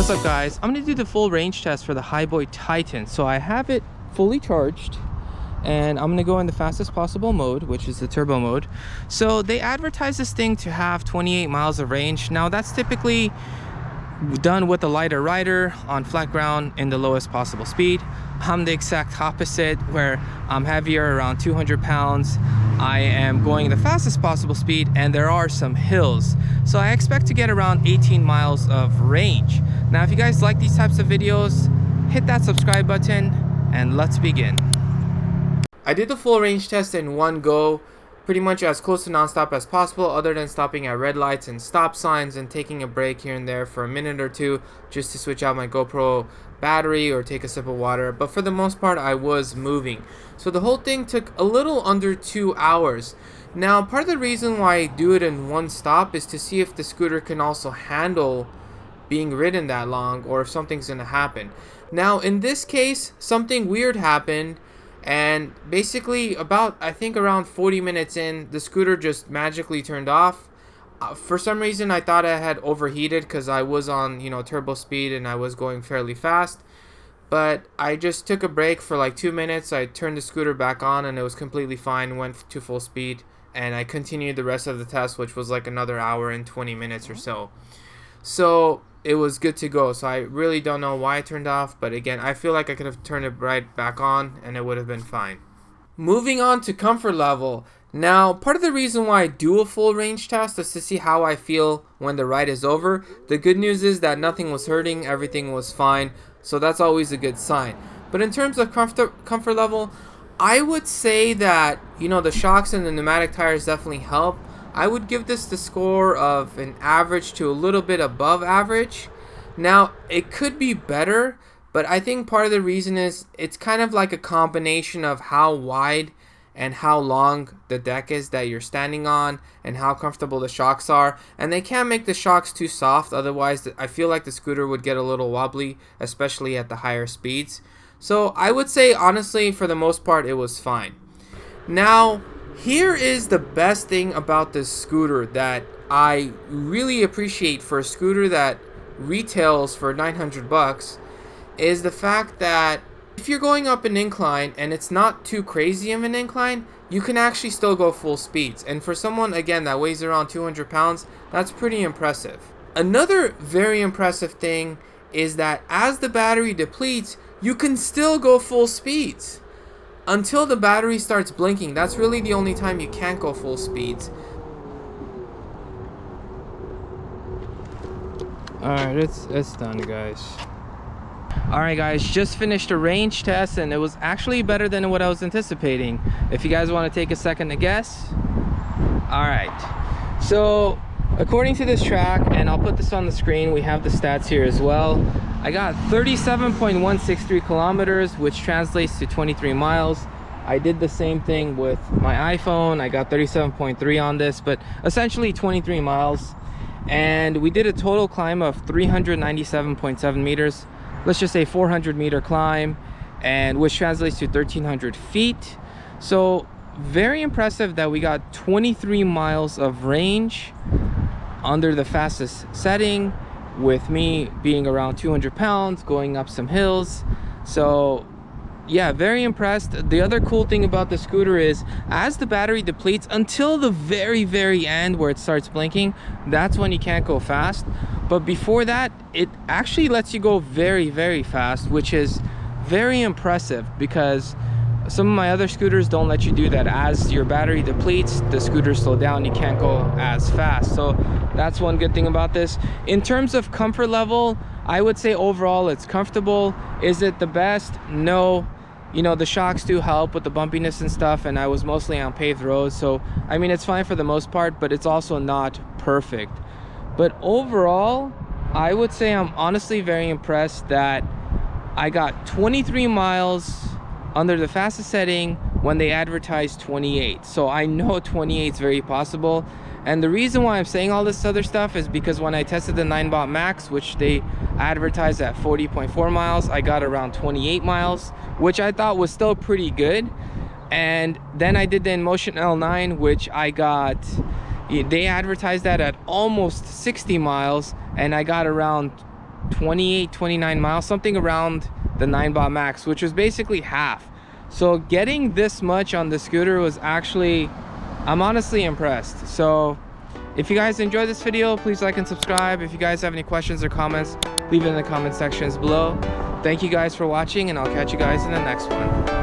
what's up guys? I'm gonna do the full range test for the Hiboy Titan. So I have it fully charged and I'm gonna go in the fastest possible mode, which is the turbo mode. So they advertise this thing to have 28 miles of range. Now that's typically done with a lighter rider on flat ground in the lowest possible speed. I'm the exact opposite, where I'm heavier, around 200 pounds. I am going the fastest possible speed and there are some hills. So I expect to get around 18 miles of range. Now, if you guys like these types of videos, hit that subscribe button and let's begin. I did the full range test in one go, pretty much as close to non-stop as possible, other than stopping at red lights and stop signs and taking a break here and there for a minute or two just to switch out my GoPro battery or take a sip of water. But for the most part, I was moving. So the whole thing took a little under 2 hours. Now, part of the reason why I do it in one stop is to see if the scooter can also handle being ridden that long, or if something's gonna happen. Now, in this case, something weird happened. And basically about, I think around 40 minutes in, the scooter just magically turned off. For some reason I thought I had overheated because I was on, turbo speed and I was going fairly fast. But I just took a break for like 2 minutes. I turned the scooter back on and it was completely fine, went to full speed. And I continued the rest of the test, which was like another hour and 20 minutes or so. So it was good to go. So I really don't know why it turned off, but again, I feel like I could have turned it right back on and it would have been fine. Moving on to comfort level. Now, part of the reason why I do a full range test is to see how I feel when the ride is over. The good news is that nothing was hurting, everything was fine, so that's always a good sign. But in terms of comfort level, I would say that, the shocks and the pneumatic tires definitely help. I would give this the score of an average to a little bit above average. Now, it could be better, but I think part of the reason is it's kind of like a combination of how wide and how long the deck is that you're standing on and how comfortable the shocks are. And they can't make the shocks too soft, otherwise I feel like the scooter would get a little wobbly, especially at the higher speeds. So I would say, honestly, for the most part, it was fine. Now, here is the best thing about this scooter that I really appreciate for a scooter that retails for 900 bucks, is the fact that if you're going up an incline and it's not too crazy of an incline, you can actually still go full speeds. And for someone, again, that weighs around 200 pounds, that's pretty impressive. Another very impressive thing is that as the battery depletes, you can still go full speeds until the battery starts blinking. That's really the only time you can't go full speeds. Alright, it's done, guys. Alright guys, just finished a range test and it was actually better than what I was anticipating. If you guys want to take a second to guess. Alright, so according to this track, and I'll put this on the screen, we have the stats here as well. I got 37.163 kilometers, which translates to 23 miles. I did the same thing with my iPhone. I got 37.3 on this, but essentially 23 miles. And we did a total climb of 397.7 meters. Let's just say 400 meter climb, and which translates to 1,300 feet. So very impressive that we got 23 miles of range under the fastest setting, with me being around 200 pounds, going up some hills. So yeah, very impressed. The other cool thing about the scooter is as the battery depletes until the very end where it starts blinking, that's when you can't go fast. But before that, it actually lets you go very fast, which is very impressive, because some of my other scooters don't let you do that. As your battery depletes, the scooters slow down, you can't go as fast. So that's one good thing about this. In terms of comfort level, I would say overall it's comfortable. Is it the best? No. The shocks do help with the bumpiness and stuff, and I was mostly on paved roads, so I mean, it's fine for the most part, but it's also not perfect. But overall, I would say I'm honestly very impressed that I got 23 miles under the fastest setting when they advertised 28. So I know 28 is very possible. And the reason why I'm saying all this other stuff is because when I tested the Ninebot Max, which they advertised at 40.4 miles, I got around 28 miles, which I thought was still pretty good. And then I did the Inmotion L9, which I got, they advertised that at almost 60 miles, and I got around 28, 29 miles, something around the Ninebot Max, which was basically half. So getting this much on the scooter was actually, I'm honestly impressed. So if you guys enjoyed this video, please like and subscribe. If you guys have any questions or comments, leave it in the comment sections below. Thank you guys for watching, and I'll catch you guys in the next one.